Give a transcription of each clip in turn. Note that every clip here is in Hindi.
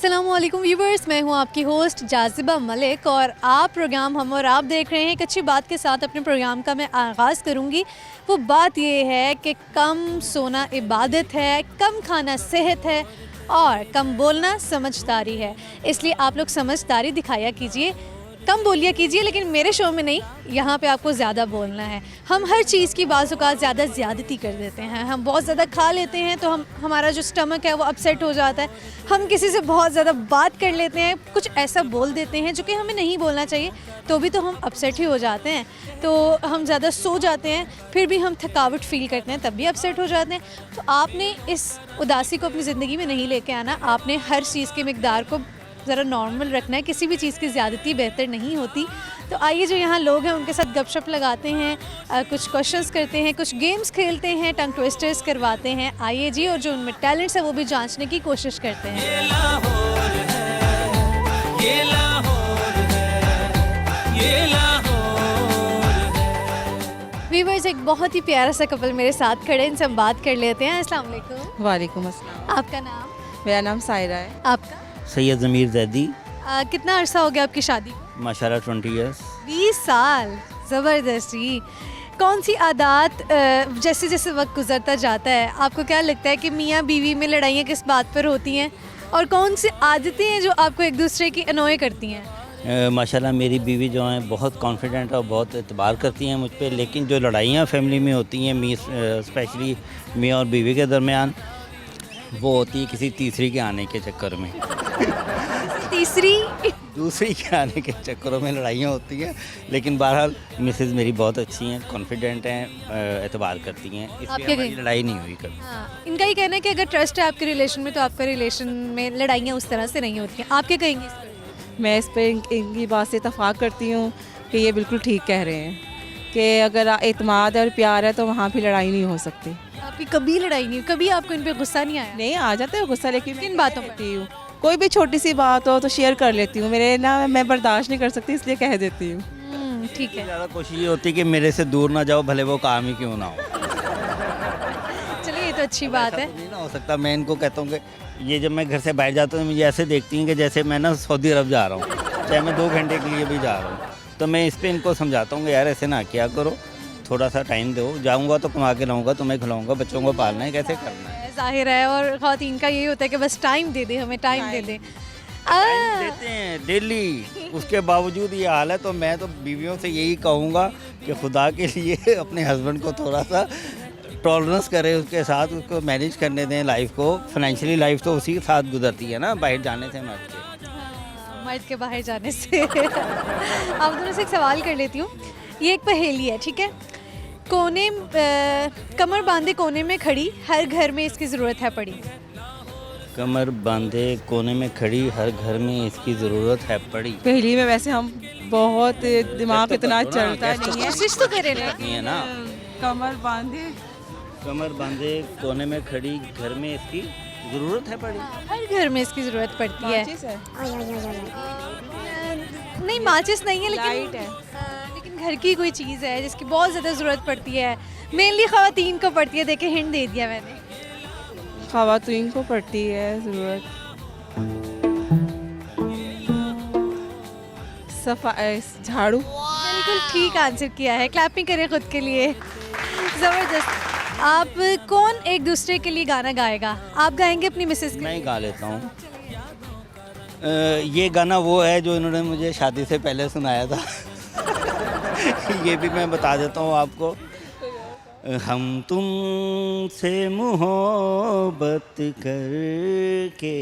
अस्सलामुअलैकुम व्यूवर्स, मैं हूं आपकी होस्ट जाज़िबा मलिक और आप प्रोग्राम हम और आप देख रहे हैं। एक अच्छी बात के साथ अपने प्रोग्राम का मैं आगाज़ करूंगी। वो बात ये है कि कम सोना इबादत है, कम खाना सेहत है और कम बोलना समझदारी है। इसलिए आप लोग समझदारी दिखाया कीजिए, कम बोलिया कीजिए, लेकिन मेरे शो में नहीं, यहाँ पे आपको ज़्यादा बोलना है। हम हर चीज़ की बाज़ औक़ात ज़्यादा ज़्यादती कर देते हैं। हम बहुत ज़्यादा खा लेते हैं तो हमारा जो स्टमक है वो अपसेट हो जाता है। हम किसी से बहुत ज़्यादा बात कर लेते हैं, कुछ ऐसा बोल देते हैं जो कि हमें नहीं बोलना चाहिए, तो भी तो हम अपसेट ही हो जाते हैं। तो हम ज़्यादा सो जाते हैं, फिर भी हम थकावट फ़ील करते हैं, तब भी अपसेट हो जाते हैं। तो आपने इस उदासी को अपनी ज़िंदगी में नहीं लेके आना। आपने हर चीज़ की मिक़दार को ज़रा नॉर्मल रखना है। किसी भी चीज़ की ज़्यादती बेहतर नहीं होती। तो आइए जो यहाँ लोग हैं उनके साथ गपशप लगाते हैं, कुछ क्वेश्चंस करते हैं, कुछ गेम्स खेलते हैं, टंग ट्विस्टर्स करवाते हैं। आइए जी, और जो उनमें टैलेंट्स है वो भी जांचने की कोशिश करते हैं। ये लाहौर है, ये लाहौर है, ये लाहौर है। व्यूअर्स, एक बहुत ही प्यारा सा कपल मेरे साथ खड़े हैं, इनसे हम बात कर लेते हैं। अस्सलाम वालेकुम। वालेकुम अस्सलाम। आपका नाम? मेरा नाम सायरा है। आपका? सैयद ज़मीर ज़ैदी। कितना अरसा हो गया आपकी शादी? माशाल्लाह 20 इयर्स। 20 साल, ज़बरदस्ती। कौन सी आदत जैसे जैसे वक्त गुजरता जाता है आपको क्या लगता है कि मियाँ बीवी में लड़ाइयाँ किस बात पर होती हैं, और कौन सी आदतें हैं जो आपको एक दूसरे की अनोय करती हैं? माशाल्लाह मेरी बीवी जो हैं बहुत कॉन्फिडेंट और बहुत एतबार करती हैं मुझ पे, लेकिन जो लड़ाइयाँ फैमिली में होती हैं स्पेशली मियाँ और बीवी के दरमियान, वो होती है किसी तीसरी के आने के चक्कर में। तीसरी? दूसरी के आने के चक्करों में लड़ाइयाँ होती हैं, लेकिन बहरहाल मिसेज़ मेरी बहुत अच्छी हैं, कॉन्फिडेंट हैं, एतबार करती हैं, इसलिए हमारी लड़ाई नहीं हुई कभी। हाँ, इनका ये कहना है कि अगर ट्रस्ट है आपके रिलेशन में तो आपका रिलेशन में लड़ाइयाँ उस तरह से नहीं होती हैं। आप क्या कहेंगे इस पर? मैं इस पर इनकी बात से इत्तफाक करती हूँ कि ये बिल्कुल ठीक कह रहे हैं कि अगर एतमाद और प्यार है तो वहाँ भी लड़ाई नहीं हो सकती। आपकी कभी लड़ाई नहीं हुई? कभी आपको इन पे गुस्सा नहीं आया? नहीं, आ जाता है गुस्सा, लेकिन किन बातों पर? हूँ कोई भी छोटी सी बात हो तो शेयर कर लेती हूँ। मेरे ना मैं बर्दाश्त नहीं कर सकती, इसलिए कह देती हूँ। ठीक है। ज़्यादा कोशिश ये होती है कि मेरे से दूर ना जाओ, भले वो काम ही क्यों ना हो। चलिए, ये तो अच्छी बात है। ऐसा तो नहीं ना हो सकता। मैं इनको कहता हूँ कि ये जब मैं घर से बाहर जाता हूँ मुझे ऐसे देखती हैं कि जैसे मैं ना सऊदी अरब जा रहा हूँ, चाहे मैं 2 घंटे के लिए भी जा रहा हूँ। तो मैं इस पर इनको समझाता हूँ कि यार ऐसे ना किया करो, थोड़ा सा टाइम दो, जाऊँगा तो कमा के लाऊँगा, तुम्हें खिलाऊँगा, बच्चों को पालना है, कैसे करना है। ज़ाहिर है, और ख़वातीन का यही होता है कि बस टाइम दे दे, हमें टाइम दे दे। टाइम देते हैं डेली, उसके बावजूद ये हाल है। तो मैं तो बीवियों से यही कहूँगा कि खुदा के लिए अपने हस्बैंड को थोड़ा सा टॉलरेंस करें, उसके साथ उसको मैनेज करने दें लाइफ को। फाइनेंशियली लाइफ तो उसी के साथ गुजरती है ना, बाहर जाने से मर्द के। मर्द के बाहर जाने से। आप दोनों से एक सवाल कर लेती हूँ। ये एक पहेली है, ठीक है? कमर बांधे कोने में खड़ी, हर घर में इसकी ज़रूरत है पड़ी। कमर बांधे कोने में खड़ी, हर घर में इसकी ज़रूरत है पड़ी। पहली में वैसे हम बहुत दिमाग इतना चलता नहीं है। कोशिश तो करें ना। नहीं है ना। कमर बांधे, कमर बांधे कोने में खड़ी, घर में इसकी ज़रूरत है पड़ी। हर घर में इसकी ज़रूरत पड़ती है। माचिस है, नहीं, माचिस नहीं है, लाइट है। लेकिन घर की कोई चीज़ है जिसकी बहुत ज़्यादा ज़रूरत पड़ती है। मेनली ख़वातीन को पड़ती है। देखे, हिंट दे दिया मैंने। ख़वातीन को पड़ती है ज़रूरत। झाड़ू। बिल्कुल ठीक आंसर किया है। क्लैपिंग करें खुद के लिए, ज़बरदस्त। आप कौन एक दूसरे के लिए गाना गाएगा? आप गाएंगे अपनी मिसेस के? मैं ही गा लेता हूँ। ये गाना वो है जो इन्होंने मुझे शादी से पहले सुनाया था। ये भी मैं बता देता हूँ आपको। हम तुम से मोहब्बत करके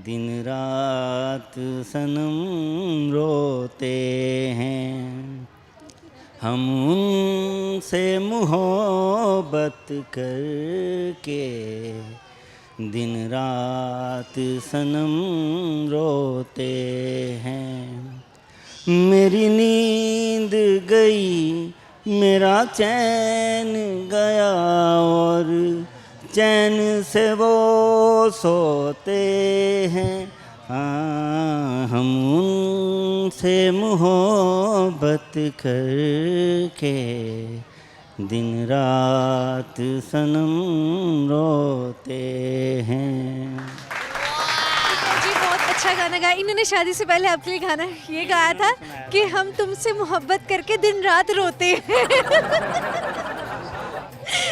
दिन रात सनम रोते हैं, हम उनसे मोहब्बत करके दिन रात सनम रोते हैं। मेरी नींद गई, मेरा चैन गया, और चैन से वो सोते हैं। हाँ, हम उनसे मोहब्बत करके दिन रात सनम रोते हैं। अच्छा गाना गाया। इन्होंने शादी से पहले आपके लिए गाना ये गाया था कि हम तुमसे मोहब्बत करके दिन रात रोते हैं।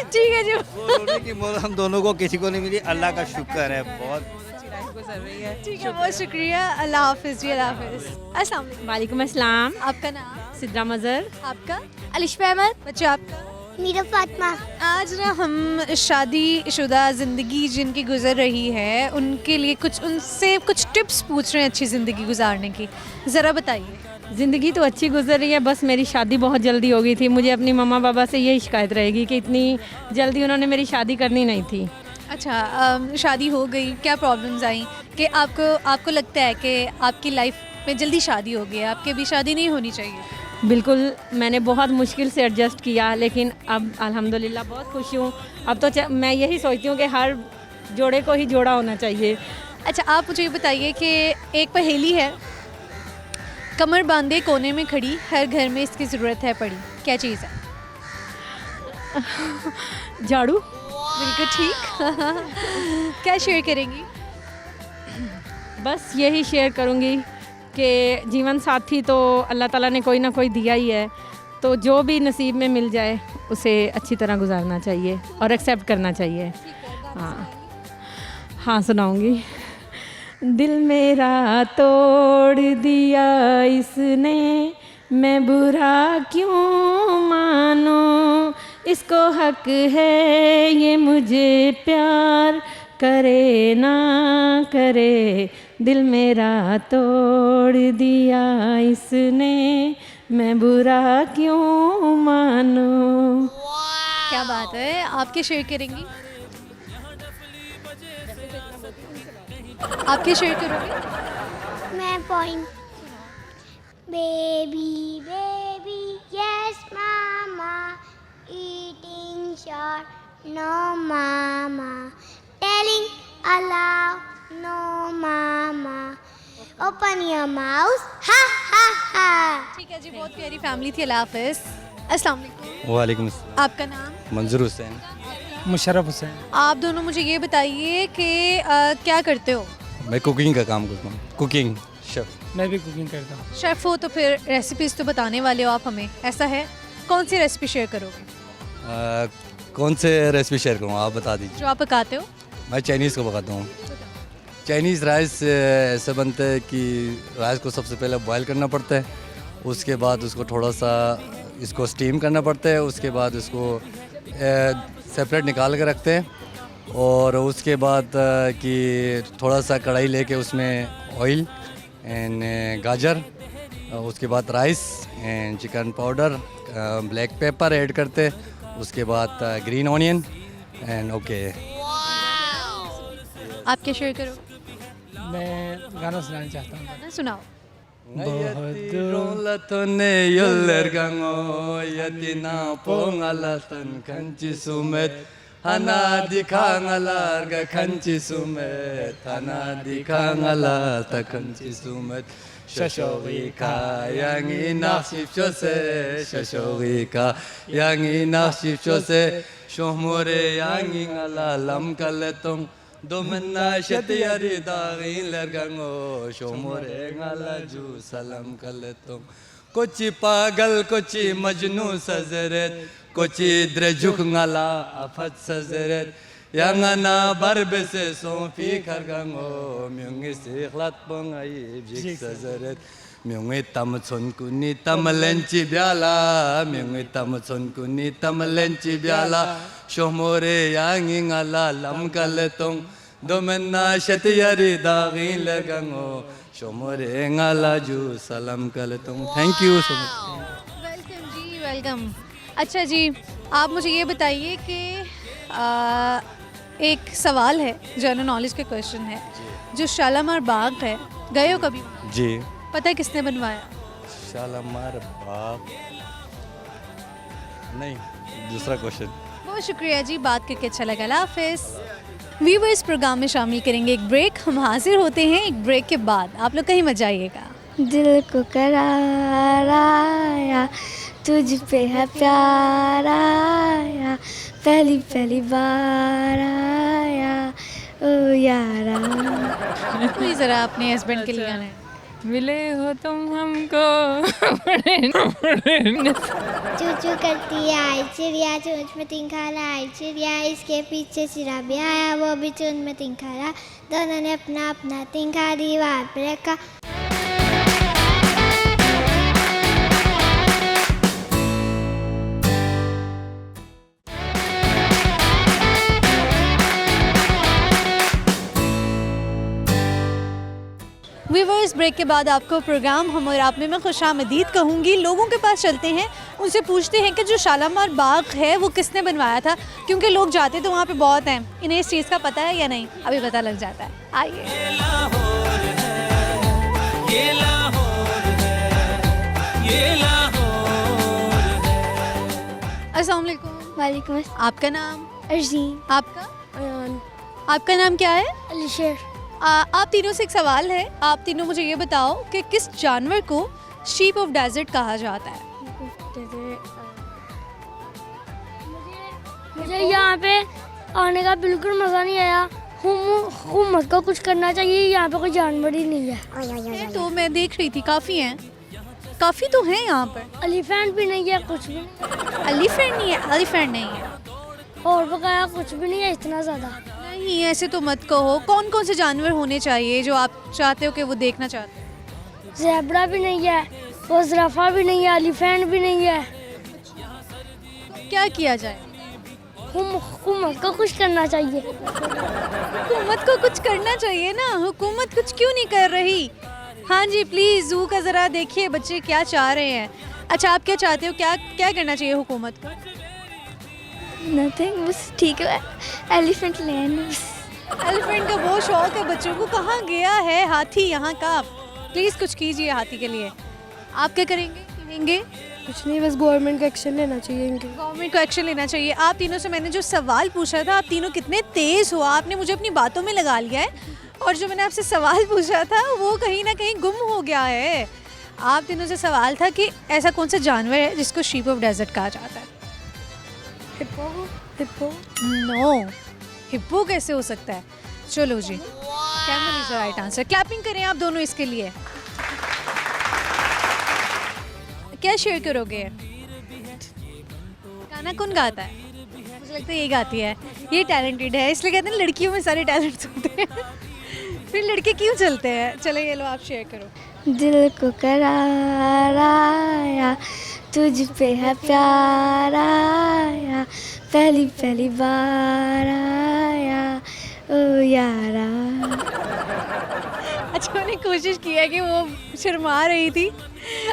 ठीक है जी। वो रोने की मोल हम दोनों को किसी को नहीं मिली, अल्लाह का शुक्र है बहुत। अच्छी लाइफ गुजर रही है। ठीक है, बहुत शुक्रिया। अल्लाह हाफिज़ जी, अल्लाह हाफिज़। अस्सलाम वालेकुम। वालेकुम अस्सलाम। आपका नाम? सिद्रा मज़र। आपका? अलिशा अहमद। बच्चा आपका? मीरा फातिमा। आज ना हम शादीशुदा ज़िंदगी जिनकी गुजर रही है उनके लिए उनसे कुछ टिप्स पूछ रहे हैं अच्छी ज़िंदगी गुजारने की। ज़रा बताइए। ज़िंदगी तो अच्छी गुजर रही है, बस मेरी शादी बहुत जल्दी हो गई थी। मुझे अपनी मम्मा पापा से यही शिकायत रहेगी कि इतनी जल्दी उन्होंने मेरी शादी करनी नहीं थी। अच्छा, शादी हो गई, क्या प्रॉब्लम्स आई कि आपको लगता है कि आपकी लाइफ में जल्दी शादी हो गई है, आपकी अभी शादी नहीं होनी चाहिए? बिल्कुल, मैंने बहुत मुश्किल से एडजस्ट किया, लेकिन अब अल्हम्दुलिल्लाह बहुत खुश हूँ। अब तो मैं यही सोचती हूँ कि हर जोड़े को ही जोड़ा होना चाहिए। अच्छा, आप मुझे ये बताइए कि एक पहेली है, कमर बांधे कोने में खड़ी, हर घर में इसकी ज़रूरत है पड़ी, क्या चीज़ है? झाड़ू। बिल्कुल ठीक। क्या शेयर करेंगी? बस यही शेयर करूँगी कि जीवन साथी तो अल्लाह ताला ने कोई ना कोई दिया ही है, तो जो भी नसीब में मिल जाए उसे अच्छी तरह गुजारना चाहिए और एक्सेप्ट करना चाहिए। हाँ, सुनाऊँगी। दिल मेरा तोड़ दिया इसने, मैं बुरा क्यों मानूं, इसको हक है ये मुझे प्यार करे ना करे, दिल मेरा तोड़ दिया इसने, मैं बुरा क्यों मानूं। क्या बात है, आपके शेयर करेंगी? आपके शेयर करोगे? मैं point. Baby baby yes mama, eating shot no mama, telling allowed no mama, open your mouth ha ha हा। ठीक है जी, बहुत प्यारी फैमिली थी। अल्लाह हाफिज़। अस्सलाम वालेकुम। वालेकुम आपका नाम? मंजूर हुसैन। मुशर्रफ हुसैन। आप दोनों मुझे ये बताइए कि क्या करते हो? मैं कुकिंग का काम करता हूँ, कुकिंग शेफ। मैं भी कुकिंग करता हूँ। शेफ़ हो तो फिर रेसिपीज़ तो बताने वाले हो आप हमें, ऐसा है? कौन सी रेसिपी शेयर करोगे? कौन से रेसिपी शेयर करूँ, आप बता दीजिए। जो आप पकाते हो। मैं चाइनीज़ को पकाता हूँ। चाइनीज़ राइस ऐसे बनता है कि राइस को सबसे पहले बॉयल करना पड़ता है, उसके बाद उसको थोड़ा सा इसको स्टीम करना पड़ता है, उसके बाद उसको सेपरेट निकाल के रखते हैं, और उसके बाद कि थोड़ा सा कढ़ाई लेके उसमें ऑयल एंड गाजर, उसके बाद rice and chicken powder, black pepper add करते, उसके बाद ग्रीन ऑनियन एंड ओके। आप क्या शेयर करो? मैं गाना सुनाना चाहता हूँ। गाना सुनाओ। Hana dikangala ga kanchi sumet, hana dikangala ta kanchi sumet. Shashorika yang inachif chose, shashorika yang inachif chose. Shohmore yang ingala lam kaletong, domena shetiyari darin lergango. Shohmore ngala ju salam kaletong. Kochi pagal kochi majnu sazeret, kochi drejuk ngala afat sazeret, yangana barbese son fi kargango, myungi sikhlat bongai bjik sazeret, myungi tamchon kuni tamalenchi byala, myungi tamchon kuni tamalenchi byala, shohmore yangi ngala lam kaletong, domenna shetiyari dagin legango. शोमरे ngala salam kalatum. Thank you so much. Welcome जी, वेलकम। अच्छा जी, आप मुझे ये बताइए कि एक सवाल है, जनरल नॉलेज का क्वेश्चन है, जो शालामार बाग है, गए हो कभी? जी। पता है किसने बनवाया? शालामार बाग नहीं, दूसरा क्वेश्चन। बहुत शुक्रिया जी, बात करके अच्छा लगा। अल्लाह हाफिज़। व्यूअर्स, प्रोग्राम में शामिल करेंगे एक ब्रेक। हम हाजिर होते हैं एक ब्रेक के बाद, आप लोग कहीं मत जाइएगा। दिल को करार आया, तुझ पे है प्यार आया, पहली पहली बार आया, ओ यारा। कोई ज़रा अपने हस्बैंड के लिए गाना है। मिले हो तुम हमको बड़े चू चू करती आई चिड़िया, चोंच में तिनका लाई चिड़िया, इसके पीछे चिड़ा भी आया, वो भी चोंच में तिनका ला, दोनों ने अपना अपना तिनका दीवार पे रखा। व्यूवर्स, ब्रेक के बाद आपको प्रोग्राम हम और आप में मैं खुशामदीद कहूँगी। लोगों के पास चलते हैं, उनसे पूछते हैं कि जो शालामार बाग है वो किसने बनवाया था, क्योंकि लोग जाते तो वहाँ पे बहुत हैं। इन्हें इस चीज़ का पता है या नहीं, अभी पता लग जाता है। आइए। ये लाहौर है, ये लाहौर है, ये लाहौर है। अस्सलाम वालेकुम। वालेकुम अस्सलाम। आपका नाम? अर्जीन। आपका? आपका नाम क्या है? अलीशेर। आप तीनों से एक सवाल है। आप तीनों मुझे ये बताओ कि किस जानवर को शीप ऑफ डेजर्ट कहा जाता है? मुझे यहाँ पे आने का बिल्कुल मज़ा नहीं आया। हुकूमत को कुछ करना चाहिए, यहाँ पे कोई जानवर ही नहीं है। तो मैं देख रही थी काफ़ी हैं, काफ़ी तो हैं यहाँ पर। एलिफेंट भी नहीं है, कुछ भी एलिफेंट नहीं है, एलिफेंट नहीं है। और बकाया कुछ भी नहीं है इतना ज़्यादा। नहीं, ऐसे तो मत कहो। कौन कौन से जानवर होने चाहिए जो आप चाहते हो कि वो देखना चाहते हो? ज़ेब्रा भी नहीं है, वो ज़राफ़ा भी नहीं है, एलिफेंट भी नहीं है। क्या किया जाए? हुकूमत को कुछ करना चाहिए। हुकूमत को कुछ करना चाहिए ना, हुकूमत कुछ क्यों नहीं कर रही? हाँ जी, प्लीज़ ज़ू का ज़रा देखिए बच्चे क्या चाह रहे हैं। अच्छा, आप क्या चाहते हो, क्या क्या करना चाहिए हुकूमत को? नथिंग, बस ठीक है, एलिफेंट लैंड। एलिफेंट का बहुत शौक है बच्चों को। कहाँ गया है हाथी यहाँ का? प्लीज़ कुछ कीजिए हाथी के लिए। आप क्या करेंगे, कहेंगे? कुछ नहीं, बस गवर्नमेंट का एक्शन लेना चाहिए इनके। गवर्नमेंट को एक्शन लेना चाहिए। आप तीनों से मैंने जो सवाल पूछा था, आप तीनों कितने तेज़ हो, आपने मुझे अपनी बातों में लगा लिया है, और जो मैंने आपसे सवाल पूछा था वो कहीं ना कहीं गुम हो गया है। आप तीनों से सवाल था कि ऐसा कौन सा जानवर है जिसको शीप ऑफ डेजर्ट कहा जाता है? हिप्पो। हिप्पो? नो, हिप्पो कैसे हो सकता है? चलो जी, camel is the right answer. Clapping करें आप दोनों इसके लिए। क्या शेयर करोगे? गाना कौन गाता है? मुझे लगता है ये गाती है। ये टैलेंटेड है, इसलिए कहते हैं लड़कियों में सारे टैलेंट्स होते हैं। फिर लड़के क्यों चलते हैं? चलो ये लो, आप शेयर करो। दिल को करार आया, तुझ पे है प्यार आया, पहली पहली बार आया, ओ यारा। अच्छा, मैंने कोशिश की है कि वो शर्मा रही थी।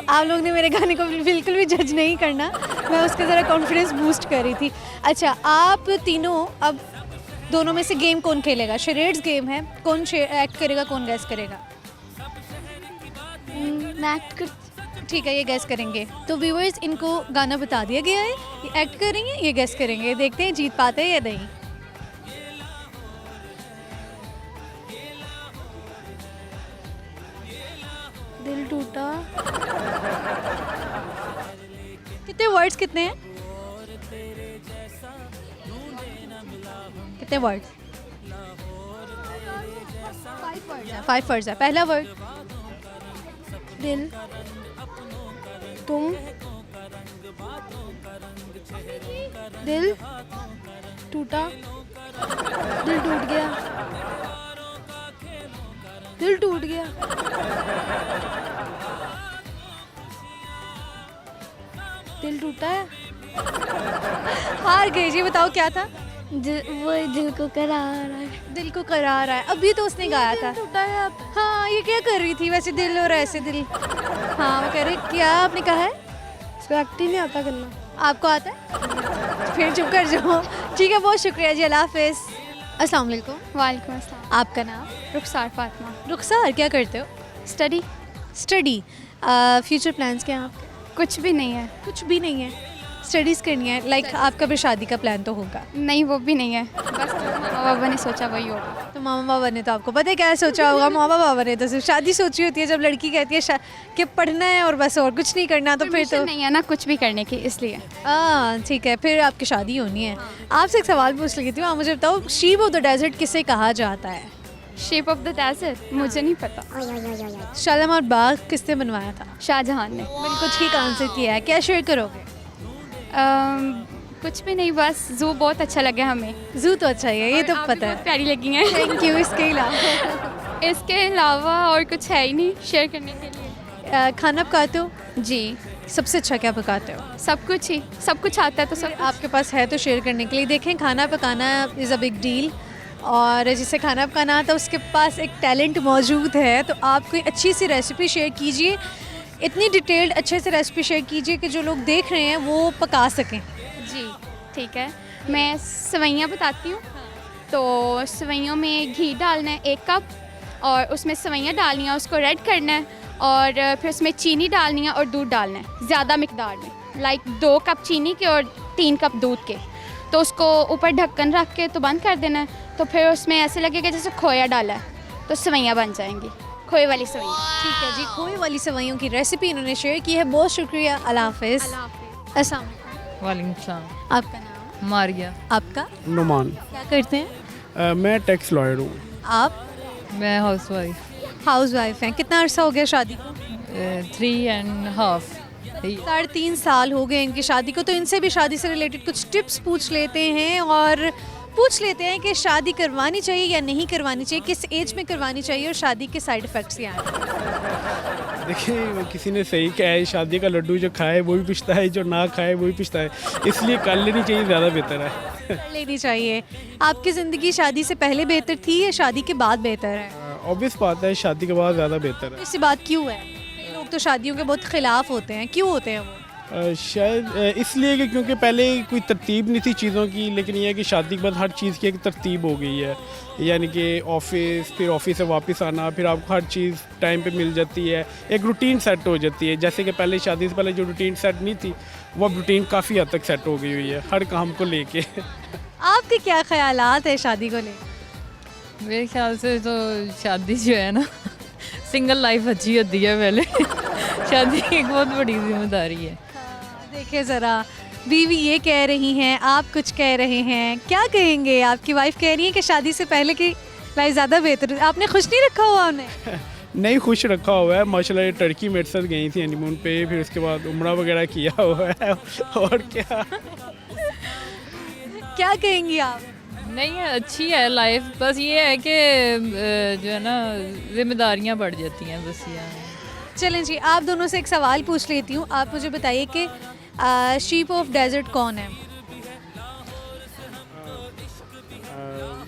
आप लोग ने मेरे गाने को बिल्कुल भी जज नहीं करना, मैं उसके ज़रा कॉन्फिडेंस बूस्ट कर रही थी। अच्छा, आप तीनों अब दोनों में से गेम कौन खेलेगा? शरेड्स गेम है, कौन एक्ट करेगा, कौन गैस करेगा? मैं एक्ट कर। ठीक है, ये गैस करेंगे। तो व्यूअर्स, इनको गाना बता दिया गया है, ये एक्ट करेंगे, ये गैस करेंगे। देखते हैं जीत पाते हैं या नहीं। दिल टूटा। कितने वर्ड्स कितने हैं? कितने वर्ड्स? 5 वर्ड्स है। पहला वर्ड दिल। तुम। दिल टूटा। दिल टूट गया। दिल टूट गया। दिल टूटा है। हार गई जी, बताओ क्या था? वो दिल को करार है। दिल को करार है, अभी तो उसने गाया था। टूटा है अब। हाँ, ये क्या कर रही थी वैसे, दिल और ऐसे दिल? हाँ, वो कह रही क्या आपने कहा है? इसको एक्ट ही नहीं आता करना। आपको आता है? फिर चुप कर जाओ। ठीक है, बहुत शुक्रिया जी, अल्लाह हाफिज़। अस्सलाम वालेकुम। वालेकुम अस्सलाम। आपका नाम? रुखसार फातिमा। रुखसार, क्या करते हो? स्टडी। स्टडी। फ्यूचर प्लान्स क्या हैं आपके? कुछ भी नहीं है। कुछ भी नहीं है, स्टडीज़ करनी है। लाइक आपका भी शादी का प्लान तो होगा? नहीं, वो भी नहीं है, बस मामा बाबा ने सोचा वही होगा। तो मामा बाबा ने तो आपको पता है क्या सोचा होगा, मामा बाबा ने तो सिर्फ शादी सोची होती है। जब लड़की कहती है कि पढ़ना है और बस और कुछ नहीं करना, तो फिर Permission तो नहीं है ना कुछ भी करने की, इसलिए। ठीक है, फिर आपकी शादी होनी है। आपसे एक सवाल पूछ लेती हूँ, आप मुझे बताओ शीप ऑफ द डेजर्ट किसे कहा जाता है? शेप ऑफ द डेजर्ट मुझे नहीं पता। शालीमार बाग किसने बनवाया था? शाहजहां ने। बिल्कुल ठीक आंसर किया है। क्या शेयर करोगे? कुछ भी नहीं, बस जू बहुत अच्छा लगा हमें। जू तो अच्छा ही है, ये तो और आप भी पता बहुत है। प्यारी लगी हैं। Thank you. इसके अलावा इसके अलावा और कुछ है ही नहीं शेयर करने के लिए। खाना पकाते हो? जी, सबसे अच्छा क्या पकाते हो? सब कुछ आता है तो सब आपके पास है तो शेयर करने के लिए। देखें, खाना पकाना इज़ अ बिग डील, और जिसे खाना पकाना आता है उसके पास एक टैलेंट मौजूद है। तो आप कोई अच्छी सी रेसिपी शेयर कीजिए, इतनी डिटेल्ड अच्छे से रेसिपी शेयर कीजिए कि जो लोग देख रहे हैं वो पका सकें। जी ठीक है, मैं सेवइयाँ बताती हूँ। तो सेवइयों में घी डालना है 1 कप, और उसमें सेवइयाँ डालनी है, उसको रेड करना है, और फिर उसमें चीनी डालनी है और दूध डालना है ज़्यादा मिकदार में, लाइक 2 कप चीनी के और 3 कप दूध के। तो उसको ऊपर ढक्कन रख के तो बंद कर देना है। तो फिर उसमें ऐसे लगेगा जैसे खोया डाला है, तो सेवइयाँ बन जाएंगी, खोए वाली सेवइयाँ। ठीक है जी, खोए वाली सेवइयों की रेसिपी इन्होंने शेयर की है। बहुत शुक्रिया। अल्लाह हाफिज़। अस्सलाम वालेकुम। वालेकुम सलाम। आपका नाम? मारिया। आपका? नुमान। क्या करते हैं मैं टैक्स लॉयर हूँ। आप? मैं हाउस वाइफ। हाउस वाइफ हैं। कितना अरसा हो गया शादी को? 3.5। 3.5 साल हो गए इनकी शादी को। तो इनसे भी शादी से रिलेटेड कुछ टिप्स पूछ लेते हैं, और पूछ लेते हैं कि शादी करवानी चाहिए या नहीं करवानी चाहिए, किस एज में करवानी चाहिए, और शादी के साइड इफ़ेक्ट्स क्या हैं। देखिए, किसी ने सही कहा है, शादी का लड्डू जो खाए वो भी पिछता है, जो ना खाए वो भी पिछता है, इसलिए कर लेनी चाहिए, ज़्यादा बेहतर है। कर लेनी चाहिए। आपकी ज़िंदगी शादी से पहले बेहतर थी या शादी के बाद बेहतर है? ऑब्वियस बात है, शादी के बाद ज़्यादा बेहतर है। इससे बात क्यों है? लोग तो शादियों के बहुत खिलाफ होते हैं, क्यों होते हैं वो? शायद इसलिए कि क्योंकि पहले कोई तरतीब नहीं थी चीज़ों की, लेकिन ये है कि शादी के बाद हर चीज़ की एक तरतीब हो गई है। यानी कि ऑफिस, फिर ऑफिस से वापस आना, फिर आपको हर चीज़ टाइम पे मिल जाती है, एक रूटीन सेट हो जाती है। जैसे कि पहले शादी से पहले जो रूटीन सेट नहीं थी, वो अब रूटीन काफ़ी हद तक सेट हो गई हुई है हर काम को लेके। आपके क्या ख्यालात है शादी को लेकर? मेरे ख्याल से तो शादी जो है ना सिंगल लाइफ अच्छी होती है पहले। शादी एक बहुत बड़ी जिम्मेदारी है। देखिए ज़रा, बीवी ये कह रही हैं, आप कुछ कह रहे हैं, क्या कहेंगे? आपकी वाइफ कह रही है कि शादी से पहले की लाइफ ज़्यादा बेहतर है। आपने खुश नहीं रखा हुआ उन्हें? नहीं, खुश रखा हुआ है माशाल्लाह। ये टर्की मेरे साथ गई थी हनीमून पे, फिर उसके बाद उम्रा वगैरह किया हुआ है। और क्या क्या कहेंगी आप? नहीं है, अच्छी है लाइफ, बस ये है कि जो है ना जिम्मेदारियाँ बढ़ जाती हैं बस ये। चलें जी, आप दोनों से एक सवाल पूछ लेती हूँ। आप मुझे बताइए कि शीप ऑफ डेजर्ट कौन है?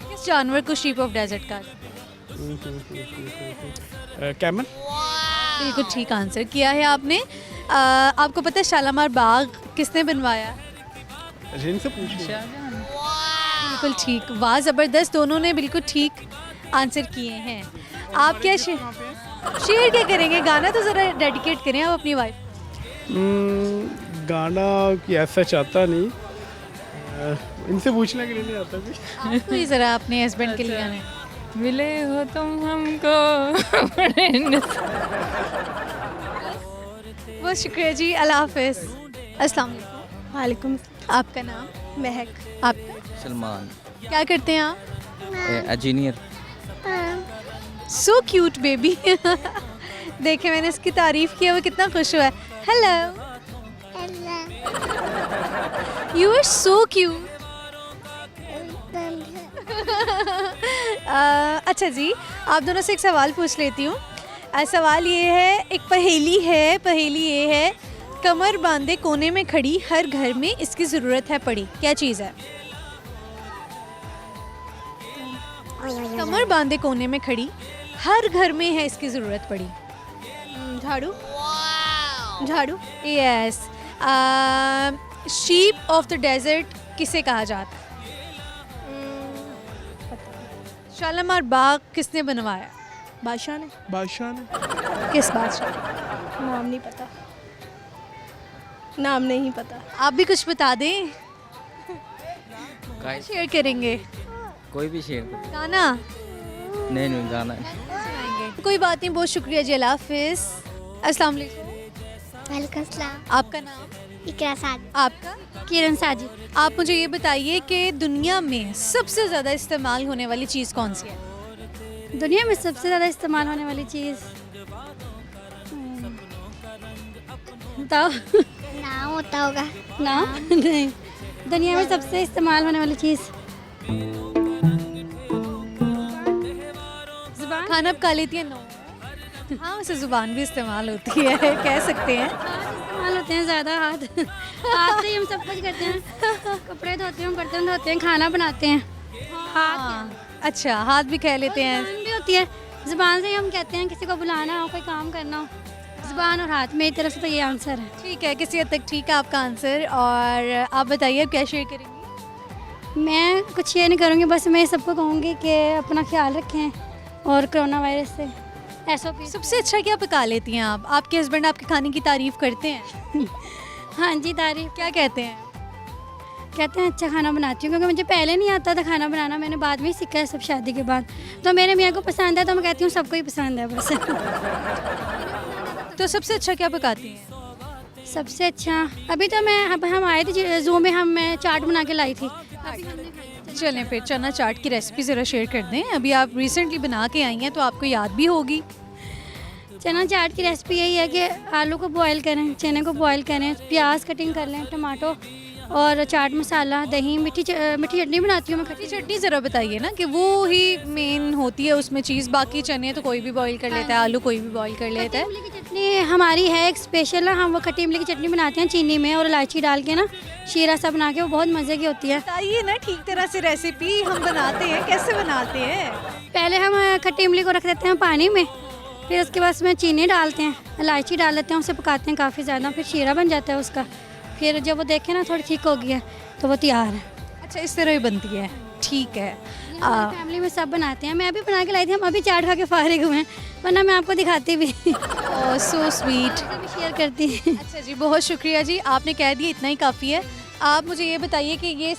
किस जानवर को शीप ऑफ डेजर्ट कहा? कैमल। बिल्कुल ठीक आंसर किया है आपने। आपको पता है शालीमार बाग किसने बनवाया? इनसे पूछ लो। बिल्कुल ठीक, वाह ज़बरदस्त, दोनों ने बिल्कुल ठीक आंसर किए हैं। आप क्या शेयर क्या करेंगे? गाना तो ज़रा डेडिकेट करें आप अपनी वाइफ। गाना की ऐसा चाहता नहीं, इनसे पूछना कि नहीं आता भी। आप ही ज़रा अपने हस्बैंड के लिए गाने। मिले हो तुम हमको बड़े बहुत शुक्रिया जी। अल्लाह हाफिज़। अस्सलाम वालेकुम। वालेकुम। आपका नाम? महक। आपका? सलमान। क्या करते हैं आप? इंजीनियर। So cute baby. देखे, मैंने इसकी तारीफ की है, वो कितना खुश हुआ है। Hello, you are so cute. अच्छा जी, आप दोनों से एक सवाल पूछ लेती हूँ। सवाल ये है, एक पहेली है। पहेली ये है, कमर बांधे कोने में खड़ी, हर घर में इसकी ज़रूरत है पड़ी। क्या चीज़ है? कमर बांधे कोने में खड़ी, हर घर में है इसकी ज़रूरत पड़ी। झाड़ू? झाड़ू? Yes. Sheep of the desert किसे कहा जाता है? शालीमार बाग किसने बनवाया? बादशाह ने। बादशाह ने। किस बादशाह? नाम नहीं पता। नाम नहीं पता। आप भी कुछ बता दें, शेयर करेंगे। कोई भी शेयर कर। गाना नहीं नहीं गाना सुनाएंगे। कोई बात नहीं, बहुत शुक्रिया जी, अल्लाह हाफिज़। अस्सलाम वालेकुम। वेलकम सलाम। आपका नाम? इकरा साजिद। आपका? किरण साजिद। आप मुझे ये बताइए कि दुनिया में सबसे ज़्यादा इस्तेमाल होने वाली चीज़ कौन सी है? दुनिया में सबसे ज़्यादा इस्तेमाल होने वाली चीज़ बताओ। नाम होता होगा। नाम नहीं, दुनिया में सबसे इस्तेमाल होने वाली चीज़ ज़ुबान। खाना पका लेती है? नो। हाँ, वैसे ज़ुबान भी इस्तेमाल होती है, कह सकते हैं। इस्तेमाल होते हैं ज़्यादा। हाथ से ही हम सब कुछ करते हैं, कपड़े धोते हैं, बर्तन धोते हैं, खाना बनाते हैं। हाथ। अच्छा, हाथ भी कह लेते हैं। ज़ुबान भी होती है, ज़ुबान से ही हम कहते हैं किसी को बुलाना हो, कोई काम करना हो। ज़ुबान और हाथ, मेरी तरफ से तो ये आंसर है। ठीक है, किसी हद तक ठीक है आपका आंसर। और आप बताइए, आप क्या शेयर करेंगी? मैं कुछ शेयर नहीं करूँगी, बस मैं सबको कहूँगी कि अपना ख्याल रखें और कोरोना वायरस से SOP। सबसे अच्छा क्या पका लेती हैं आप? आपके हस्बैंड आपके खाने की तारीफ़ करते हैं? हाँ जी, तारीफ क्या कहते हैं? कहते हैं अच्छा खाना बनाती हूँ, क्योंकि मुझे पहले नहीं आता था खाना बनाना, मैंने बाद में ही सीखा है सब शादी के बाद। तो मेरे मियाँ को पसंद है तो मैं कहती हूँ सबको ही पसंद है बस। तो सबसे अच्छा क्या पकाती हैं? सबसे अच्छा अभी तो अब हम आए थे ज़ू में, मैं चाट बना के लाई थी। अभी हमने खाई। चलें फिर चना चाट की रेसिपी ज़रा शेयर कर दें। अभी आप रिसेंटली बना के आई हैं तो आपको याद भी होगी। चना चाट की रेसिपी यही है कि आलू को बॉईल करें, चने को बॉईल करें, प्याज कटिंग कर लें, टमाटो और चाट मसाला, दही, मीठी चटनी बनाती हूँ मैं। खट्टी चटनी ज़रा बताइए ना, कि वो ही मेन होती है उसमें चीज़। बाकी चने तो कोई भी बॉईल कर लेता है, आलू कोई भी बॉईल कर लेता है। खट्टी इमली की चटनी हमारी है एक स्पेशल, हम वो खट्टी इमली की चटनी बनाते हैं चीनी में और इलायची डाल के ना, शीरा सा बना के, वो बहुत मज़े की होती है। बताइए ना ठीक तरह से रेसिपी, हम बनाते हैं, कैसे बनाते हैं? पहले हम खट्टी इमली को रख देते हैं पानी में, फिर उसके बाद उसमें चीनी डालते हैं, इलायची डाल देते हैं, उसे पकाते हैं काफ़ी ज़्यादा, फिर शीरा बन जाता है उसका। फिर जब वो देखें ना थोड़ी ठीक हो गई है तो वो तैयार है। अच्छा, इस तरह ही बनती है, ठीक है। फैमिली में सब बनाते हैं, मैं अभी बना के लाई थी, हम अभी चाट खा के फारिग हुए हैं, वरना मैं आपको दिखाती भी। So sweet. शेयर करती। अच्छा जी, बहुत शुक्रिया जी, आपने कह दिया इतना ही काफ़ी है। आप मुझे ये बताइए कि ये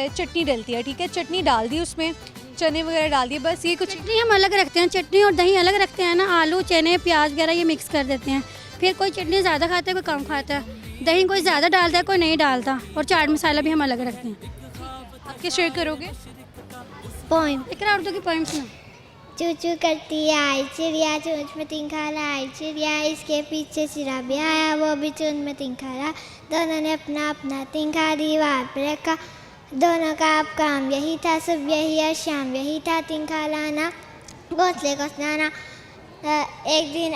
चटनी डलती है, ठीक है, चटनी डाल दी, उसमें चने वगैरह डाल दिए, बस ये कुछ? चटनी हम अलग रखते हैं, चटनी और दही अलग रखते हैं ना, आलू चने प्याज वगैरह ये मिक्स कर देते हैं। फिर कोई चटनी ज़्यादा खाता है, कोई कम खाता है, दही कोई ज़्यादा डालता है, कोई नहीं डालता, और चाट मसाला भी हम अलग रखते हैं। आप क्या शेयर करोगे? पोइम इकरा उर्दू की पोइम सुना। चू चू करती आई चिड़िया, चोंच में तिनका लाई चिड़िया, इसके पीछे चिड़ा भी आया, वो भी चूंच में तिनका ला, दोनों ने अपना अपना तिनका दीवार पर रखा, दोनों का अब काम यही था, सुबह यही और शाम यही था, तिनका लाना घोंसले को सनाना। एक दिन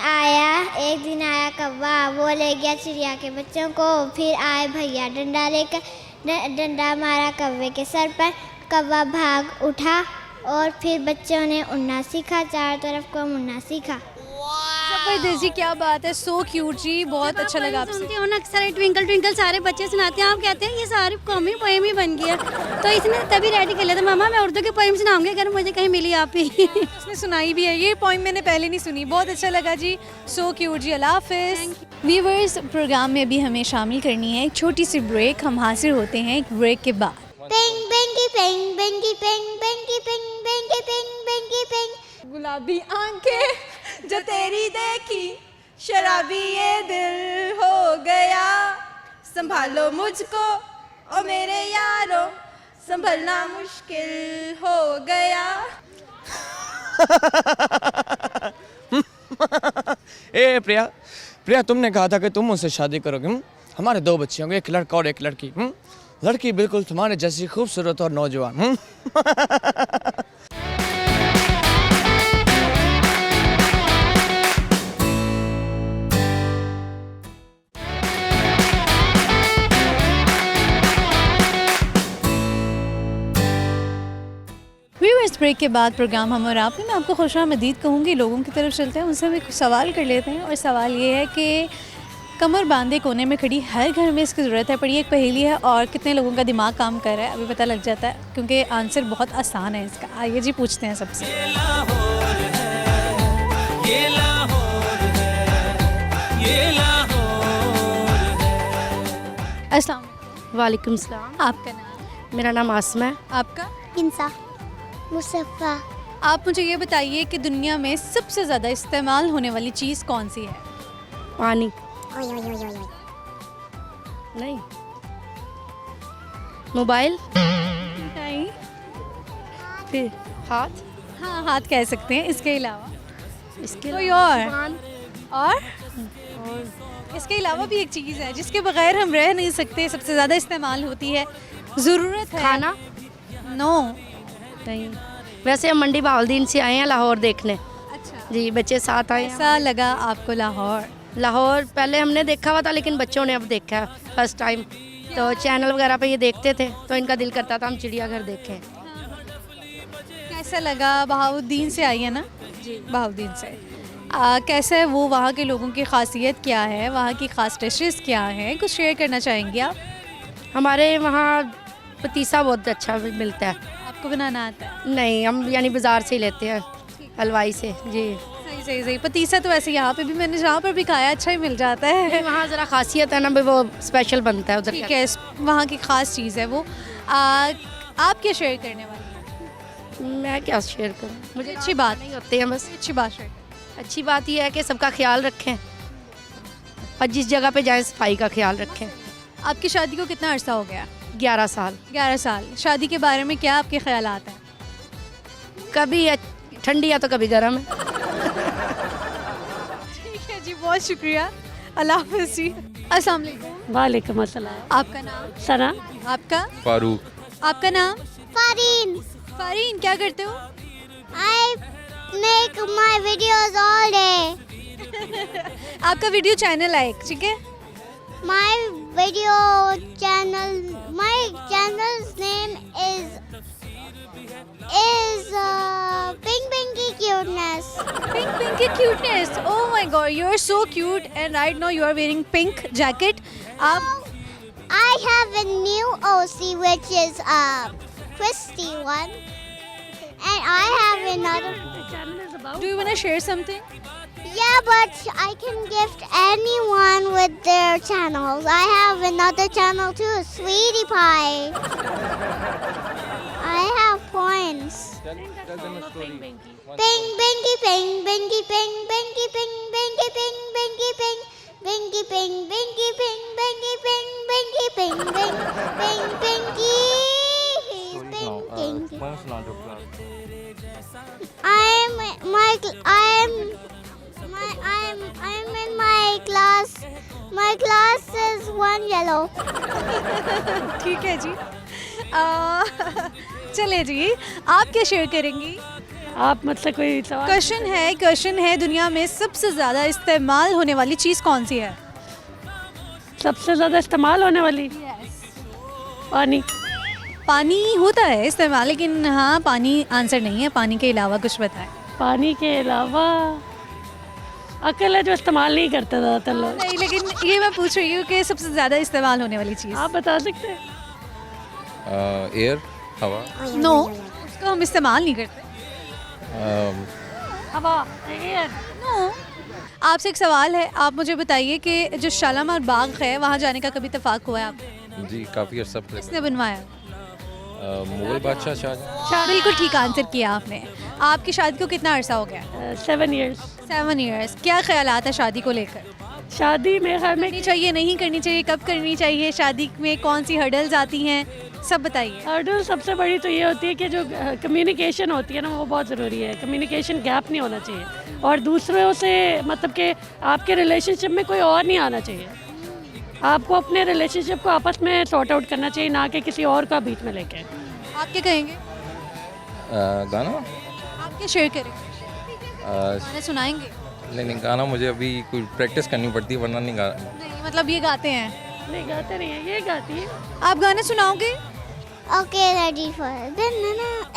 आया कौवा, वो ले गया चिड़िया के बच्चों को, फिर आए भैया डंडा लेकर, डंडा मारा कौवे के सर पर, कौवा भाग उठा और फिर बच्चों ने उड़ना सीखा, चारों तरफ को मुड़ना सीखा। जबरदस्त जी, क्या बात है, सो क्यूट जी, बहुत अच्छा लगा आपसे। सुनती हो ना अक्सर ट्विंकल ट्विंकल सारे बच्चे सुनाते हैं, आप कहते हैं ये सारी कॉमी पोएम ही बन गया, तो इसने तभी रेडी कर लिया था, मामा मैं उर्दू की पोएम सुनाऊंगी अगर मुझे कहीं मिली आप ही। उसने सुनाई भी है, ये पोएम मैंने पहले नहीं सुनी, बहुत अच्छा लगा जी, सो क्यूट जी, अल्लाह हाफिज़। व्यूअर्स, प्रोग्राम में अभी हमें शामिल करनी है एक छोटी सी ब्रेक, हम हाजिर होते हैं एक ब्रेक के बाद। पेंग पेंगी पेंग पेंगी पेंग पेंगी पेंग पेंगी पेंग पेंगी पेंग, गुलाबी आंखें जो तेरी देखी, शराबी ये दिल हो गया, संभालो मुझको ओ मेरे यारों, संभलना मुश्किल हो गया। ए प्रिया तुमने कहा था कि तुम मुझसे शादी करोगे। हमारे 2 बच्चे होंगे, एक लड़का और एक लड़की। लड़की बिल्कुल तुम्हारे जैसी खूबसूरत और नौजवान। व्यूअर्स, ब्रेक के बाद प्रोग्राम हम और आप में, मैं आपको खुशामदीद कहूँगी, लोगों की तरफ चलते हैं, उनसे भी कुछ सवाल कर लेते हैं। और सवाल ये है कि कमर बांधे कोने में खड़ी हर घर में इसकी ज़रूरत है, पर ये एक पहेली है और कितने लोगों का दिमाग काम कर रहा है अभी पता लग जाता है, क्योंकि आंसर बहुत आसान है इसका। आइए जी, पूछते हैं सबसे। ये लाहौर है, ये लाहौर है, ये लाहौर है। अस्सलाम वालेकुम सलाम। आपका नाम? मेरा नाम आसमा है। आपका? इंसा। मुसफ़ा। आप मुझे ये बताइए कि दुनिया में सबसे ज़्यादा इस्तेमाल होने वाली चीज़ कौन सी है? पानी नहीं, मोबाइल नहीं। फिर हाथ, हाँ, हाथ कह सकते हैं। इसके अलावा इसके कोई अलावा और इसके अलावा भी एक चीज़ है जिसके बगैर हम रह नहीं सकते, सबसे ज़्यादा इस्तेमाल होती है, ज़रूरत है। खाना नो। नहीं। वैसे हम मंडी बहाउद्दीन से आए हैं लाहौर देखने। अच्छा, जी, बच्चे साथ आए हैं। कैसा लगा आपको लाहौर? लाहौर पहले हमने देखा हुआ था लेकिन बच्चों ने अब देखा है फर्स्ट टाइम। तो चैनल वगैरह पे ये देखते थे तो इनका दिल करता था हम चिड़ियाघर देखें। कैसा लगा? बहाउद्दीन से आई है ना? जी, बहाउद्दीन से। कैसा है वो, वहाँ के लोगों की खासियत क्या है, वहाँ की ख़ास डिशेस क्या हैं, कुछ शेयर करना चाहेंगे आप? हमारे वहाँ पतीसा बहुत अच्छा मिलता है। आपको बनाना आता है? नहीं, हम यानी बाज़ार से ही लेते हैं, हलवाई से। जी, सही सही सही। पतीसा तो वैसे यहाँ पे भी मैंने जहाँ पर भी खाया अच्छा ही मिल जाता है। वहाँ ज़रा खासियत है ना, वो स्पेशल बनता है उधर। ठीक है, वहाँ की ख़ास चीज़ है वो। आप क्या शेयर करने वाले हैं? मैं क्या शेयर करूँ, मुझे अच्छी बात नहीं होते हैं बस। अच्छी बात शेयर। अच्छी बात यह है कि सबका ख्याल रखें और जिस जगह पे जाएं सफाई का ख्याल रखें। आपकी शादी को कितना अरसा हो गया? 11 साल। 11 साल। शादी के बारे में क्या आपके ख्यालात हैं? कभी ठंडी है तो कभी गर्म है। ठीक है जी, बहुत शुक्रिया। अल्लाह हाफ़िज़ जी। अस्सलाम वालेकुम। वालेकुम अस्सलाम। आपका नाम? सना। आपका? फारूक। आपका नाम? फारीन। फारीन, क्या करते हो? I make my videos all day. आपका वीडियो चैनल है एक, ठीक है? My channel's name is Pink Pinky Cuteness. Pink Pinky Cuteness. Oh my God, you're so cute, and right now you are wearing pink jacket. आप I have a new OC which is a twisty one, and I have another. do you wanna share something? Yeah, but I can gift anyone with their channels. I have another channel too, Sweetie Pie. I have points. Ping, bingy, ping, bingy, ping, bingy, ping, bingy, ping, bingy, ping, bingy, ping, bingy, ping, bingy, ping, bingy, ping, bing, ping, bingy. Ping, I'm in my class. My class is 1 yellow. ठीक है जी। चले जी, आप क्या शेयर करेंगी? आप मुझसे कोई सवाल? क्वेश्चन है दुनिया में सबसे ज़्यादा इस्तेमाल होने वाली चीज़ कौन सी है? सबसे ज़्यादा इस्तेमाल होने वाली? पानी। पानी होता है इस्तेमाल, लेकिन हाँ, पानी आंसर नहीं है। पानी के अलावा कुछ बताएं। पानी के अलावा अकेला जो इस्तेमाल नहीं करते ज़्यादातर लोग। नहीं, लेकिन ये मैं पूछ रही हूँ कि सबसे ज़्यादा इस्तेमाल होने वाली चीज़। आप बता सकते हैं? एयर, हवा। नो, उसको हम इस्तेमाल नहीं करते। हवा, एयर। नो। आपसे एक सवाल है, आप मुझे बताइए कि जो शालामार बाग है वहाँ जाने का कभी इत्तेफाक हुआ है आपको? जी, काफ़ी अर्सा पहले। किसने बनवाया? मुगल बादशाह शाहजहां। बिल्कुल ठीक आंसर किया आपने। आपकी शादी को कितना अरसा हो गया? 7 years। 7 years। क्या ख्यालात है शादी को लेकर? शादी में घर में करनी चाहिए, नहीं करनी चाहिए, कब करनी चाहिए, शादी में कौन सी हर्डल्स आती हैं, सब बताइए। हर्डल सबसे बड़ी तो ये होती है कि जो कम्युनिकेशन होती है ना, वो बहुत ज़रूरी है। कम्युनिकेशन गैप नहीं होना चाहिए और दूसरों से मतलब कि आपके रिलेशनशिप में कोई और नहीं आना चाहिए। आपको अपने रिलेशनशिप को आपस में सॉर्ट आउट करना चाहिए, ना कि किसी और का बीच में लेके। आप क्या कहेंगे? गाना? आप क्या शेयर करेंगे? गाना सुनाएंगे? नहीं, गाना मुझे अभी कोई प्रैक्टिस करनी पड़ती है, वरना नहीं गा। नहीं, मतलब ये गाते हैं? नहीं, गाते नहीं है, ये गाती है। आप गाना सुनाओगे? Okay, ready for it.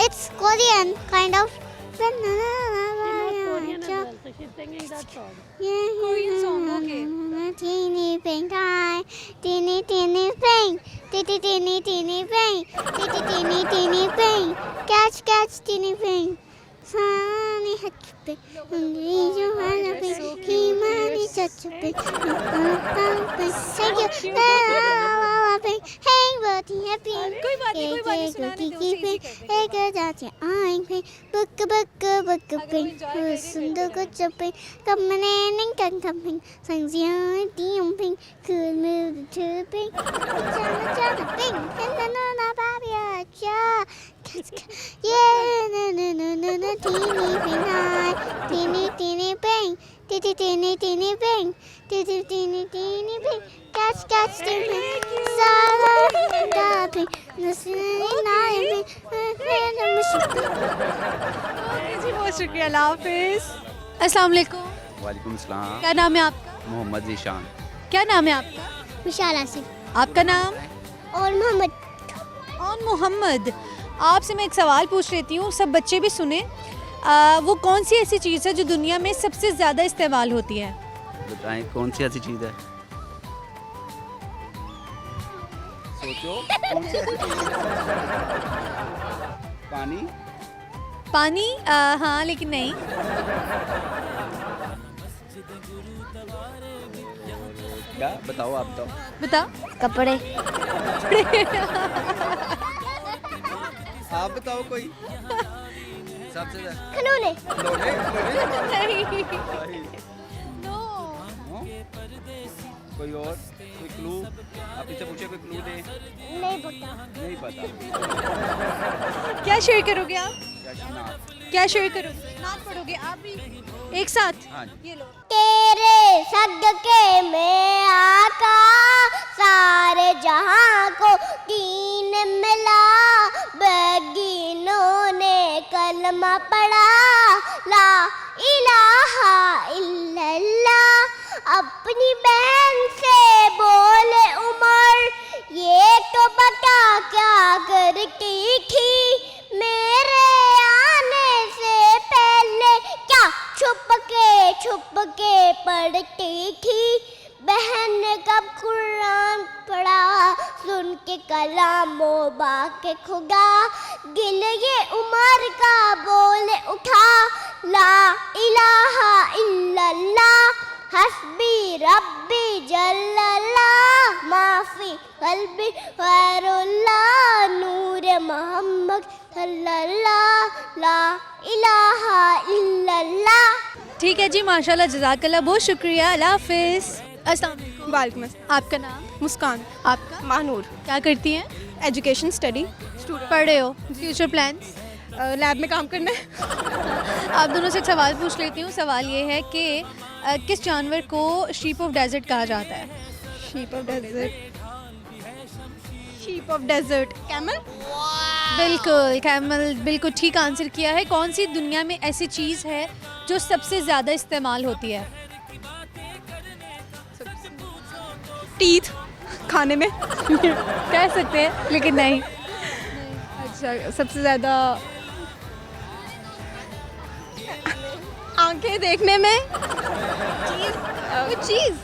It's Korean, kind of. Korean as well, so she's singing that song. Korean song, okay. Teeny pink eye, teeny teeny pink, teeny teeny teeny pink, teeny teeny pink, catch teeny pink. Sunny hat pink, only you wanna pink, he money such a pink, thank you, pink, hang with जाती है पिंक कोई बात नहीं, कोई बात नहीं, सुनाने दो, उसे easy कर देंगे। एक जाती आँख पे बुक बुक बुक पिंक सुंदर को चपिंग कमने निंग कंग संजिया team pink cool move to pink chana pink na babia cha yeah na teeny pink teeny pink teeny pink catch pink sala da pink जी बहुत शुक्रिया, अल्लाह हाफिज़। अस्सलाम वालेकुम, वालेकुम सलाम। क्या नाम है आपका? मोहम्मद ज़ीशान। क्या नाम है आपका? विशाल आसिफ आपका नाम? और मोहम्मद। मोहम्मद, आपसे मैं एक सवाल पूछ लेती हूँ, सब बच्चे भी सुने। वो कौन सी ऐसी चीज़ है जो दुनिया में सबसे ज़्यादा इस्तेमाल होती है? बताएं कौन सी ऐसी चीज़ है? सोचो कौन सी ऐसी चीज़ है? पानी? पानी? हाँ, लेकिन नहीं। क्या बताओ आप तो। बता। कपड़े। आप बताओ कोई। सबसे खिलौने। नो। कोई और कोई क्लू? आप इससे पूछे कोई क्लू दे। नहीं पता। क्या शेयर करोगे आप? नाथ। क्या शेयर करोगे? नात पढ़ोगे आप भी एक साथ? हाँ। ये लो। तेरे सदके में आका सारे जहां को दीन मिला, बेगीनों ने कलमा पढ़ा, ला इलाहा इल्लल्लाह। अपनी बहन से बोले उमर, ये तो बता क्या करती थी मेरे आने से पहले, क्या छुप के पढ़ती थी। बहन ने कब कुरान पढ़ा, सुन के कलामो बाके खुदा, गिल ये उमर का बोले उठा, ला इलाहा इल्लल्लाह हस्बी रब्बी जल्लल्लाह, माफी कल्बी खैरुल्लाह, नूर मोहम्मद सल्लल्लाह, ला इलाहा इल्लल्लाह। ठीक है जी, माशाल्लाह, जज़ाकल्लाह, बहुत शुक्रिया, अल्लाह हाफिज़। अस्सलाम वालेकुम। वालेकुम आपका नाम? मुस्कान। आपका? मानूर। क्या करती हैं? Education study. पढ़ रहे हो? Future plans? लैब में काम करना है। आप दोनों से एक सवाल पूछ लेती हूँ। सवाल ये है कि किस जानवर को शीप ऑफ डेजर्ट कहा जाता है? Sheep of desert camel. बिल्कुल, कैमल, बिल्कुल ठीक आंसर किया है। कौन सी दुनिया में ऐसी चीज़ है जो सबसे ज़्यादा इस्तेमाल होती है? टीथ खाने में। कह सकते हैं लेकिन नहीं। अच्छा, सबसे ज़्यादा आंखें देखने में। चीज़।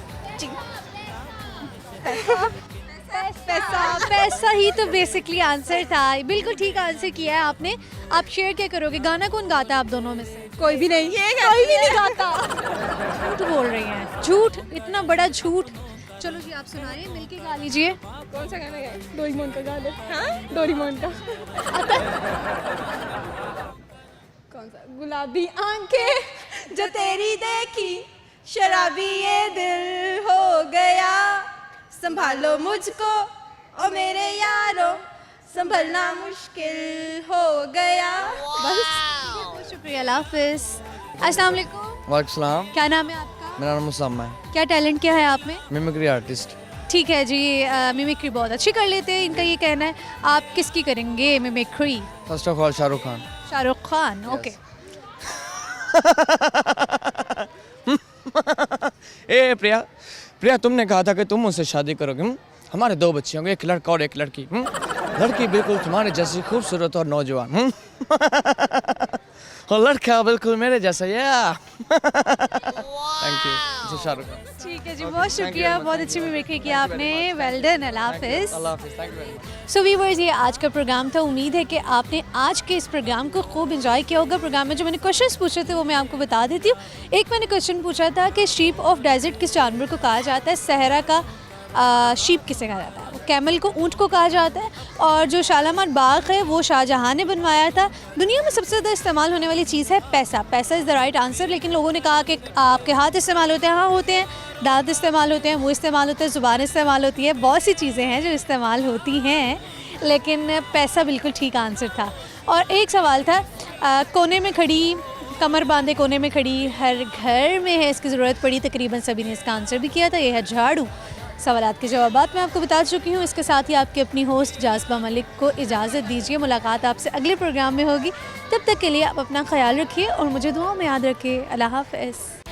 पैसा ही तो बेसिकली आंसर था। बिल्कुल ठीक आंसर किया है आपने। आप शेयर क्या करोगे? गाना कौन गाता है आप दोनों में से? कोई भी नहीं। कोई भी नहीं गाता। झूठ बोल रही हैं, झूठ, इतना बड़ा झूठ। चलो जी, आप सुनाइए, मिलके गा लीजिए। कौन सा गाना गाए? डोरेमोन का गा ले। हाँ? डोरेमोन का। कौन सा? गुलाबी आंखें जो तेरी देखी, शराबी ये दिल हो गया, संभालो मुझको ओ मेरे यारों, संभलना मुश्किल हो गया। बस। बहुत शुक्रिया, अल्लाह हाफिज़। अस्सलाम वालेकुम। वालेकुम सलाम। क्या नाम है आपका? मेरा नाम मुसम्मा है। क्या टैलेंट क्या है आप में? Mimicry artist. ठीक है जी, मिमिक्री बहुत अच्छी कर लेते हैं, इनका ये कहना है। आप किसकी करेंगे mimicry? First of all Shahrukh Khan. Shahrukh Khan, okay. ए प्रिया तुमने कहा था कि तुम मुझसे शादी करोगे। हमारे 2 बच्चे होंगे, एक लड़का और एक लड़की। लड़की बिल्कुल तुम्हारे जैसी खूबसूरत और नौजवान, और लड़का बिल्कुल मेरे जैसा। Thank you. शाहरुख खान। ठीक है जी, बहुत शुक्रिया, बहुत अच्छी मिमिक्री किया आपने। वेल डन, अल्लाह हाफिज़। सो व्यूअर्स, ये आज का प्रोग्राम था। उम्मीद है कि आपने आज के इस प्रोग्राम को खूब एंजॉय किया होगा। प्रोग्राम में जो मैंने क्वेश्चंस पूछे थे वो मैं आपको बता देती हूँ। एक मैंने क्वेश्चन पूछा था कि शीप ऑफ डेजर्ट किस जानवर को कहा जाता है? सहरा का शीप किसे कहा जाता है? कैमल को, ऊँट को कहा जाता है। और जो शालामार बाग है वो शाहजहाँ ने बनवाया था। दुनिया में सबसे ज़्यादा इस्तेमाल होने वाली चीज़ है पैसा। पैसा इज़ द राइट आंसर। लेकिन लोगों ने कहा कि आपके हाथ इस्तेमाल होते हैं। हाँ होते हैं, दांत इस्तेमाल होते हैं, मुँह इस्तेमाल होता है, ज़ुबान इस्तेमाल होती है, बहुत सी चीज़ें हैं जो इस्तेमाल होती हैं, लेकिन पैसा बिल्कुल ठीक आंसर था। और एक सवाल था, कोने में खड़ी, कमर बांधे कोने में खड़ी, हर घर में है इसकी ज़रूरत पड़ी। तकरीबन सभी ने इसका आंसर भी किया था, ये है झाड़ू। सवालात के जवाबात मैं आपको बता चुकी हूँ। इसके साथ ही आपकी अपनी होस्ट जाज़िबा मलिक को इजाज़त दीजिए। मुलाकात आपसे अगले प्रोग्राम में होगी। तब तक के लिए आप अपना ख्याल रखिए और मुझे दुआओं में याद रखिए। अल्लाह हाफ़िज़।